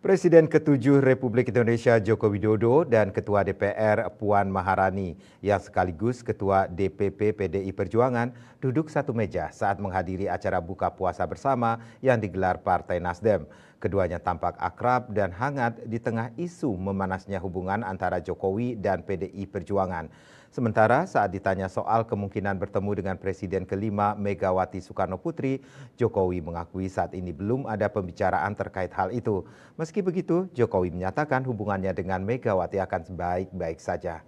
Presiden ke-7 Republik Indonesia Joko Widodo dan Ketua DPR Puan Maharani yang sekaligus Ketua DPP PDI Perjuangan duduk satu meja saat menghadiri acara buka puasa bersama yang digelar Partai Nasdem. Keduanya tampak akrab dan hangat di tengah isu memanasnya hubungan antara Jokowi dan PDI Perjuangan. Sementara saat ditanya soal kemungkinan bertemu dengan Presiden kelima Megawati Soekarno Putri, Jokowi mengakui saat ini belum ada pembicaraan terkait hal itu. Meski begitu, Jokowi menyatakan hubungannya dengan Megawati akan baik-baik saja.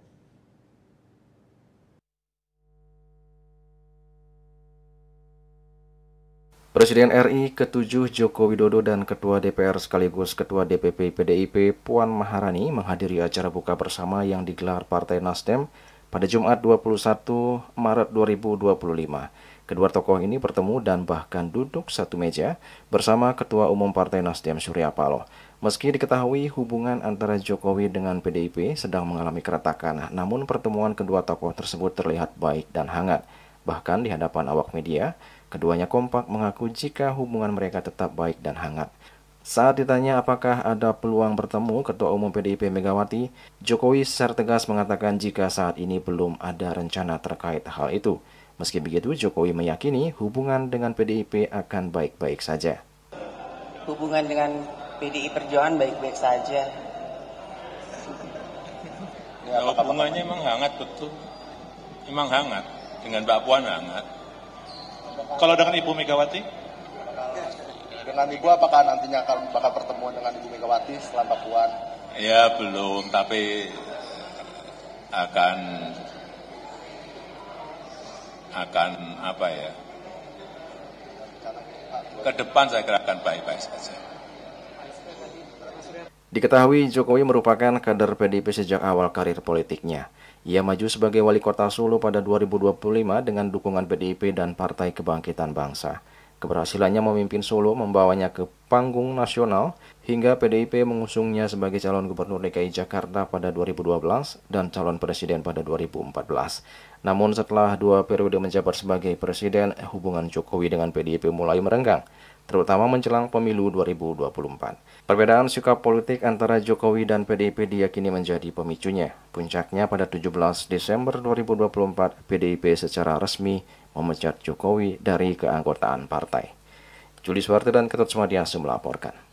Presiden RI ke-7 Joko Widodo dan Ketua DPR sekaligus Ketua DPP PDIP Puan Maharani menghadiri acara buka bersama yang digelar Partai Nasdem pada Jumat 21 Maret 2025. Kedua tokoh ini bertemu dan bahkan duduk satu meja bersama Ketua Umum Partai Nasdem Surya Paloh. Meski diketahui hubungan antara Jokowi dengan PDIP sedang mengalami keretakan, namun pertemuan kedua tokoh tersebut terlihat baik dan hangat. Bahkan di hadapan awak media, keduanya kompak mengaku jika hubungan mereka tetap baik dan hangat. Saat ditanya apakah ada peluang bertemu Ketua Umum PDIP Megawati, Jokowi secara tegas mengatakan jika saat ini belum ada rencana terkait hal itu. Meski begitu, Jokowi meyakini hubungan dengan PDIP akan baik-baik saja. Hubungan dengan PDI Perjuangan baik-baik saja. Ya, hubungannya emang hangat betul. Emang hangat. Dengan Mbak Puan hangat. Kalau dengan Ibu Megawati? Dengan Ibu apakah nantinya akan bakal pertemuan dengan Ibu Megawati setelah Mbak Puan? Ya belum, tapi akan apa ya? Ke depan saya kira akan baik-baik saja. Diketahui Jokowi merupakan kader PDIP sejak awal karir politiknya. Ia maju sebagai wali kota Solo pada 2025 dengan dukungan PDIP dan Partai Kebangkitan Bangsa. Keberhasilannya memimpin Solo membawanya ke panggung nasional hingga PDIP mengusungnya sebagai calon gubernur DKI Jakarta pada 2012 dan calon presiden pada 2014. Namun setelah 2 periode menjabat sebagai presiden, hubungan Jokowi dengan PDIP mulai merenggang, terutama menjelang pemilu 2024. Perbedaan sikap politik antara Jokowi dan PDIP diyakini menjadi pemicunya. Puncaknya pada 17 Desember 2024, PDIP secara resmi memecat Jokowi dari keanggotaan partai. Juli Suwarti dan Ketut Sumadiasa melaporkan.